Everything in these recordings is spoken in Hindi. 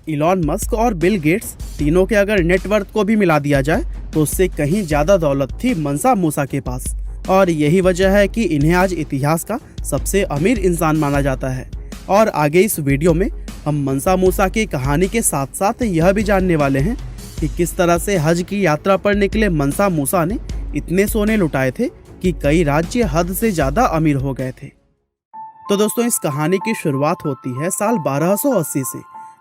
इलॉन मस्क और बिल गेट्स तीनों के अगर नेटवर्थ को भी मिला दिया जाए तो उससे कहीं ज्यादा दौलत थी मंसा मूसा के पास। और यही वजह है कि इन्हें आज इतिहास का सबसे अमीर इंसान माना जाता है। और आगे इस वीडियो में हम मंसा मूसा की कहानी के साथ साथ यह भी जानने वाले हैं कि किस तरह से हज की यात्रा पर निकले मंसा मूसा ने इतने सोने लुटाए थे कि कई राज्य हद से ज्यादा अमीर हो गए थे। तो दोस्तों, इस कहानी की शुरुआत होती है साल 1280 से,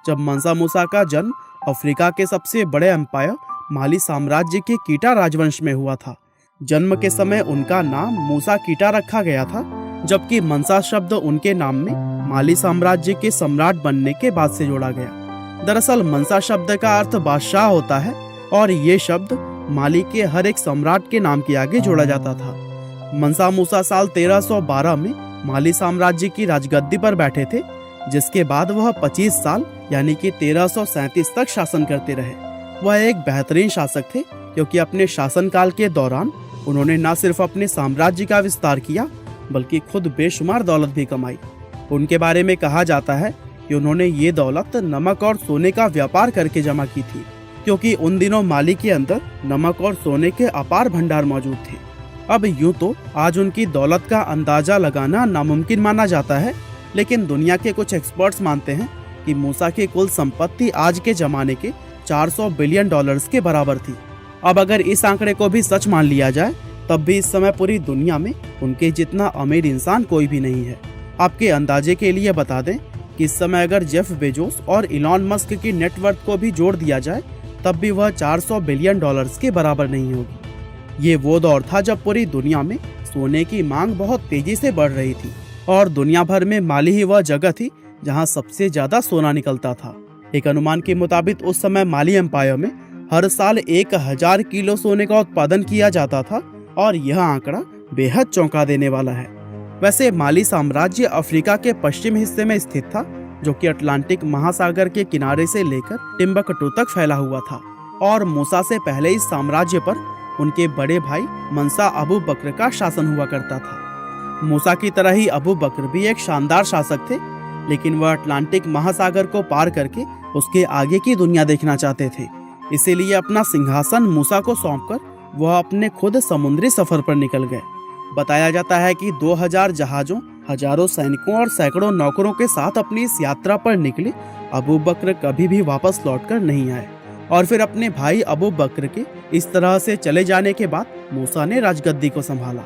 जब मंसा मूसा का जन्म अफ्रीका के सबसे बड़े एम्पायर माली साम्राज्य के कीटा राजवंश में हुआ था। जन्म के समय उनका नाम मूसा कीटा रखा गया था, जबकि मंसा शब्द उनके नाम में माली साम्राज्य के सम्राट बनने के बाद से जोड़ा गया। दरअसल मंसा शब्द का अर्थ बादशाह होता है और ये शब्द माली के हर एक सम्राट के नाम के आगे जोड़ा जाता था। मंसा मूसा साल 1312 में माली साम्राज्य की राजगद्दी पर बैठे थे, जिसके बाद वह 25 साल यानी कि 1337 तक शासन करते रहे। वह एक बेहतरीन शासक थे क्योंकि अपने शासनकाल के दौरान उन्होंने न सिर्फ अपने साम्राज्य का विस्तार किया बल्कि खुद बेशुमार दौलत भी कमाई। उनके बारे में कहा जाता है कि उन्होंने ये दौलत नमक और सोने का व्यापार करके जमा की थी, क्योंकि उन दिनों माली के अंदर नमक और सोने के अपार भंडार मौजूद थे। अब यूं तो आज उनकी दौलत का अंदाजा लगाना नामुमकिन माना जाता है, लेकिन दुनिया के कुछ एक्सपर्ट्स मानते हैं कि मूसा की कुल संपत्ति आज के जमाने के 400 बिलियन डॉलर्स के बराबर थी। अब अगर इस आंकड़े को भी सच मान लिया जाए तब भी इस समय पूरी दुनिया में उनके जितना अमीर इंसान कोई भी नहीं है। आपके अंदाजे के लिए बता दें कि इस समय अगर जेफ बेजोस और इलॉन मस्क की नेटवर्थ को भी जोड़ दिया जाए तब भी वह 400 बिलियन डॉलर्स के बराबर नहीं होगी। ये वो दौर था जब पूरी दुनिया में सोने की मांग बहुत तेजी से बढ़ रही थी और दुनिया भर में माली ही वह जगह थी जहां सबसे ज्यादा सोना निकलता था। एक अनुमान के मुताबिक उस समय माली एम्पायर में हर साल 1000 किलो सोने का उत्पादन किया जाता था और यह आंकड़ा बेहद चौंका देने वाला है। वैसे माली साम्राज्य अफ्रीका के पश्चिम हिस्से में स्थित था, जो कि अटलांटिक महासागर के किनारे से लेकर टिम्बकटू तक फैला हुआ था। और मूसा से पहले इस साम्राज्य पर उनके बड़े भाई मंसा अबू बकर का शासन हुआ करता था। मूसा की तरह ही अबू बकर भी एक शानदार शासक थे, लेकिन वह अटलांटिक महासागर को पार करके उसके आगे की दुनिया देखना चाहते थे। इसीलिए अपना सिंहासन मूसा को सौंपकर वह अपने खुद समुद्री सफर पर निकल गए। बताया जाता है कि 2000 जहाजों, हजारों सैनिकों और सैकड़ों नौकरों के साथ अपनी इस यात्रा पर निकले अबू बकर कभी भी वापस लौटकर नहीं आए। और फिर अपने भाई अबू बकर के इस तरह से चले जाने के बाद मूसा ने राजगद्दी को संभाला।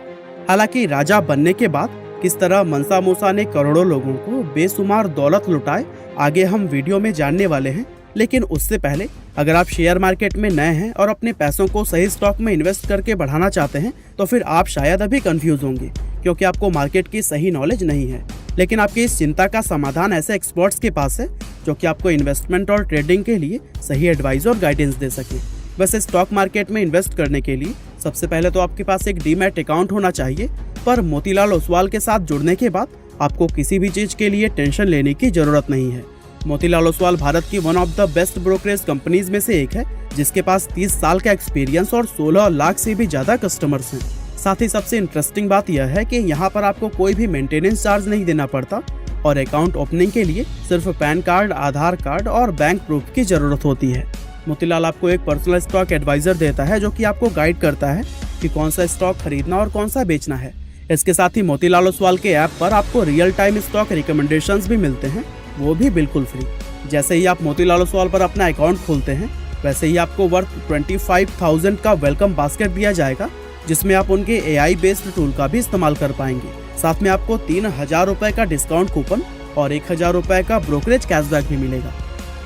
हालांकि राजा बनने के बाद किस तरह मंसा मूसा ने करोड़ों लोगों को बेशुमार दौलत लुटाए, आगे हम वीडियो में जानने वाले हैं। लेकिन उससे पहले अगर आप शेयर मार्केट में नए हैं और अपने पैसों को सही स्टॉक में इन्वेस्ट करके बढ़ाना चाहते हैं तो फिर आप शायद अभी कंफ्यूज होंगे, क्योंकि आपको मार्केट की सही नॉलेज नहीं है। लेकिन आपकी इस चिंता का समाधान ऐसे एक्सपर्ट्स के पास है जो कि आपको इन्वेस्टमेंट और ट्रेडिंग के लिए सही एडवाइस और गाइडेंस दे सके। वैसे स्टॉक मार्केट में इन्वेस्ट करने के लिए सबसे पहले तो आपके पास एक डीमैट अकाउंट होना चाहिए, पर मोतीलाल ओसवाल के साथ जुड़ने के बाद आपको किसी भी चीज के लिए टेंशन लेने की जरूरत नहीं है। मोतीलाल ओसवाल भारत की one of the best brokerage companies में से एक है, जिसके पास 30 साल का एक्सपीरियंस और 16 लाख से भी ज्यादा कस्टमर्स हैं। साथ ही सबसे इंटरेस्टिंग बात यह है कि यहाँ पर आपको कोई भी मेंटेनेंस चार्ज नहीं देना पड़ता और अकाउंट ओपनिंग के लिए सिर्फ पैन कार्ड, आधार कार्ड और बैंक प्रूफ की जरूरत होती है। मोतीलाल आपको एक पर्सनल स्टॉक एडवाइजर देता है जो कि आपको गाइड करता है कि कौन सा स्टॉक खरीदना और कौन सा बेचना है। इसके साथ ही मोतीलाल ओसवाल के ऐप पर आपको रियल टाइम स्टॉक रिकमेंडेशंस भी मिलते हैं, वो भी बिल्कुल फ्री। जैसे ही आप मोतीलाल ओसवाल पर अपना अकाउंट खोलते हैं वैसे ही आपको वर्थ 25,000 का वेलकम बास्केट दिया जाएगा, जिसमें आप उनके AI बेस्ड टूल का भी इस्तेमाल कर पाएंगे। साथ में आपको 3000 रुपए का डिस्काउंट कूपन और 1000 रुपए का ब्रोकरेज कैशबैक भी मिलेगा।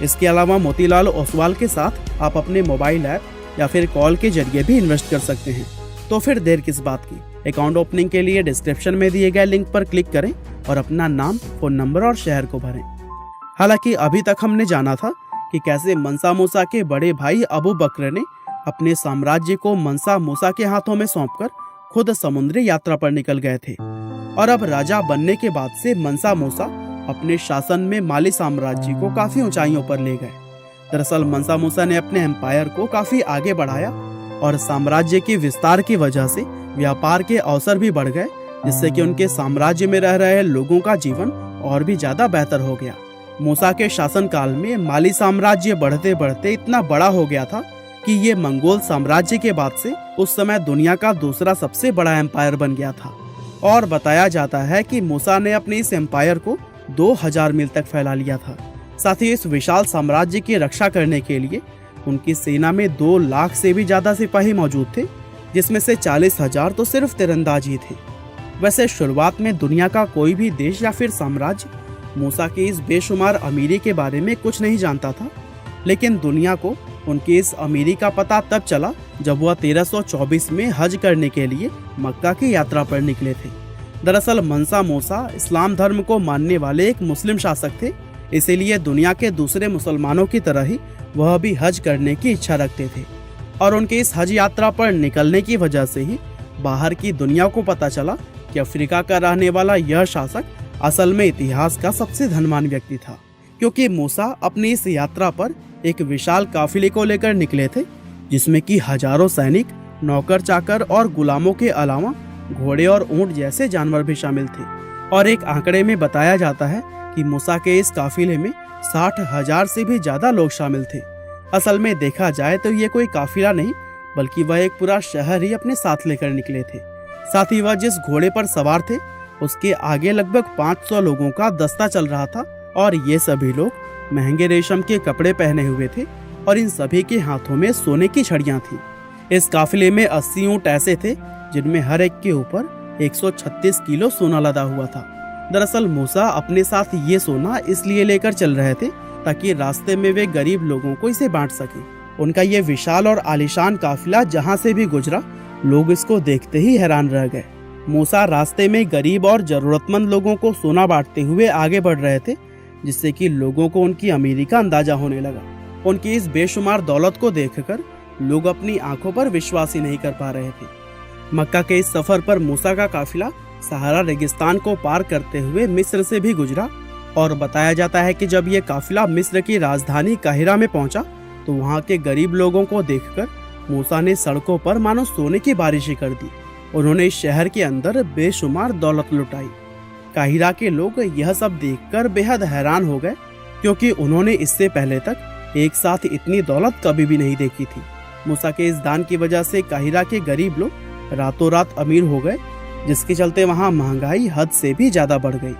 इसके अलावा मोतीलाल ओसवाल के साथ आप अपने मोबाइल ऐप या फिर कॉल के जरिए भी इन्वेस्ट कर सकते हैं। तो फिर देर किस बात की, अकाउंट ओपनिंग के लिए डिस्क्रिप्शन में दिए गए लिंक पर क्लिक करें और अपना नाम, फोन नंबर और शहर को भरें। हालांकि अभी तक हमने जाना था कि कैसे मंसा मूसा के बड़े भाई अबू बकर ने अपने साम्राज्य को मंसा मूसा के हाथों में सौंपकर खुद समुद्री यात्रा पर निकल गए थे। और अब राजा बनने के बाद से मंसा मूसा अपने शासन में माली साम्राज्य को काफी ऊंचाइयों पर ले गए। दरअसल मंसा मूसा ने अपने एम्पायर को काफी आगे बढ़ाया और साम्राज्य के विस्तार की वजह से व्यापार के अवसर भी बढ़ गए, जिससे कि उनके साम्राज्य में रह रहे लोगों का जीवन और भी ज्यादा बेहतर हो गया। मूसा के शासनकाल में माली साम्राज्य बढ़ते बढ़ते इतना बड़ा हो गया था कि ये मंगोल साम्राज्य के बाद से उस समय दुनिया का दूसरा सबसे बड़ा एम्पायर बन गया था। और बताया जाता है कि मूसा ने अपने इस एम्पायर को 2000 मील तक फैला लिया था। साथ ही इस विशाल साम्राज्य की रक्षा करने के लिए उनकी सेना में 2 लाख से भी ज्यादा सिपाही मौजूद थे, जिसमें से 40,000 तो सिर्फ तीरंदाज ही थे। वैसे शुरुआत में दुनिया का कोई भी देश या फिर साम्राज्य मूसा की इस बेशुमार अमीरी के बारे में कुछ नहीं जानता था, लेकिन दुनिया को उनकी इस अमीरी का पता तब चला जब वह 1324 में हज करने के लिए मक्का की यात्रा पर निकले थे। दरअसल मंसा मूसा इस्लाम धर्म को मानने वाले एक मुस्लिम शासक थे, इसीलिए दुनिया के दूसरे मुसलमानों की तरह ही वह भी हज करने की इच्छा रखते थे। और उनके इस हज यात्रा पर निकलने की वजह से ही बाहर की दुनिया को पता चला कि अफ्रीका का रहने वाला यह शासक असल में इतिहास का सबसे धनवान व्यक्ति था, क्योंकि मूसा अपनी इस यात्रा पर एक विशाल काफिले को लेकर निकले थे, जिसमें कि हजारों सैनिक, नौकर चाकर और गुलामों के अलावा घोड़े और ऊंट जैसे जानवर भी शामिल थे। और एक आंकड़े में बताया जाता है कि मूसा के इस काफिले में 60,000 से भी ज्यादा लोग शामिल थे। असल में देखा जाए तो ये कोई काफिला नहीं, बल्कि वह एक पूरा शहर ही अपने साथ लेकर निकले थे। साथ ही वह जिस घोड़े पर सवार थे उसके आगे लगभग 500 लोगों का दस्ता चल रहा था, और ये सभी लोग महंगे रेशम के कपड़े पहने हुए थे और इन सभी के हाथों में सोने की छड़ियां थी। इस काफिले में 80 ऊंट ऐसे थे जिनमें हर एक के ऊपर 136 किलो सोना लदा हुआ था। दरअसल मूसा अपने साथ ये सोना इसलिए लेकर चल रहे थे ताकि रास्ते में वे गरीब लोगों को इसे बांट सके। उनका ये विशाल और आलीशान काफिला जहाँ से भी गुजरा, लोग इसको देखते ही हैरान रह गए। मूसा रास्ते में गरीब और जरूरतमंद लोगों को सोना बांटते हुए आगे बढ़ रहे थे, जिससे कि लोगों को उनकी अमीरी का अंदाजा होने लगा। उनकी इस बेशुमार दौलत को देखकर लोग अपनी आंखों पर विश्वास ही नहीं कर पा रहे थे। मक्का के इस सफर पर मूसा का काफिला सहारा रेगिस्तान को पार करते हुए मिस्र से भी गुजरा, और बताया जाता है कि जब ये काफिला मिस्र की राजधानी काहिरा में पहुंचा तो वहां के गरीब लोगों को देखकर मूसा ने सड़कों पर मानो सोने की बारिश ही कर दी। उन्होंने इस शहर के अंदर बेशुमार दौलत लुटाई। काहिरा के लोग यह सब देखकर बेहद हैरान हो गए, क्योंकि उन्होंने इससे पहले तक एक साथ इतनी दौलत कभी भी नहीं देखी थी। मूसा के इस दान की वजह से काहिरा के गरीब लोग रातों रात अमीर हो गए, जिसके चलते वहां महंगाई हद से भी ज्यादा बढ़ गई।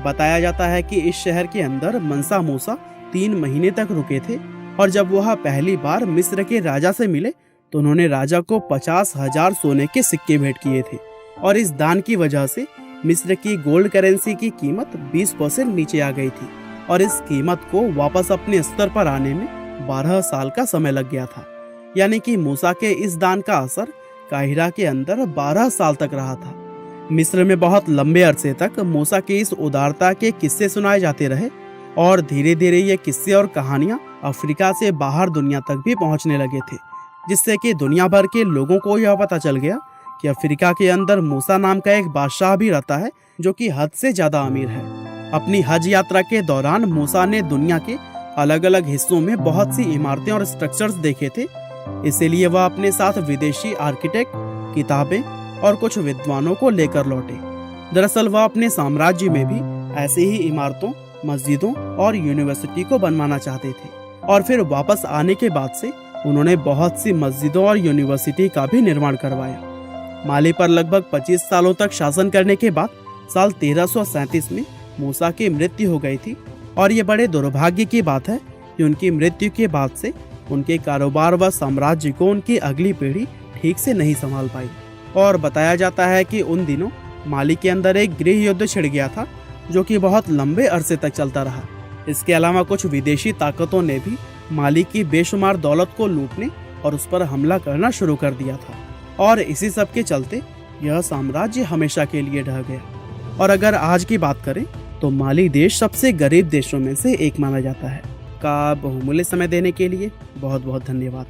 बताया जाता है कि इस शहर के अंदर मंसा मूसा 3 महीने तक रुके थे, और जब वह पहली बार मिस्र के राजा से मिले तो उन्होंने राजा को 50,000 सोने के सिक्के भेंट किए थे। और इस दान की वजह से मिस्र की गोल्ड करेंसी की कीमत 20% नीचे आ गई थी, और इस कीमत को वापस अपने स्तर पर आने में 12 साल का समय लग गया था। यानी कि मूसा के इस दान का असर काहिरा के अंदर 12 साल तक रहा था। मिस्र में बहुत लंबे अरसे तक मूसा की इस उदारता के किस्से सुनाए जाते रहे, और धीरे धीरे ये किस्से और कहानियां अफ्रीका से बाहर दुनिया तक भी पहुंचने लगे थे, जिससे कि दुनिया भर के लोगों को यह पता चल गया कि अफ्रीका के अंदर मूसा नाम का एक बादशाह भी रहता है जो कि हद से ज्यादा अमीर है। अपनी हज यात्रा के दौरान मूसा ने दुनिया के अलग अलग हिस्सों में बहुत सी इमारतें और स्ट्रक्चर्स देखे थे, इसीलिए वह अपने साथ विदेशी आर्किटेक्ट, किताबें और कुछ विद्वानों को लेकर लौटे। दरअसल वह अपने साम्राज्य में भी ऐसे ही इमारतों, मस्जिदों और यूनिवर्सिटी को बनवाना चाहते थे, और फिर वापस आने के बाद से उन्होंने बहुत सी मस्जिदों और यूनिवर्सिटी का भी निर्माण करवाया। माली पर लगभग 25 सालों तक शासन करने के बाद साल 1337 में मूसा की मृत्यु हो गई थी, और ये बड़े दुर्भाग्य की बात है कि उनकी मृत्यु के बाद से उनके कारोबार व साम्राज्य को उनकी अगली पीढ़ी ठीक से नहीं संभाल पाई। और बताया जाता है कि उन दिनों माली के अंदर एक गृह युद्ध छिड़ गया था, जो कि बहुत लंबे अरसे तक चलता रहा। इसके अलावा कुछ विदेशी ताकतों ने भी माली की बेशुमार दौलत को लूटने और उस पर हमला करना शुरू कर दिया था, और इसी सब के चलते यह साम्राज्य हमेशा के लिए ढह गया। और अगर आज की बात करें तो माली देश सबसे गरीब देशों में से एक माना जाता है। का बहुमूल्य समय देने के लिए बहुत बहुत धन्यवाद।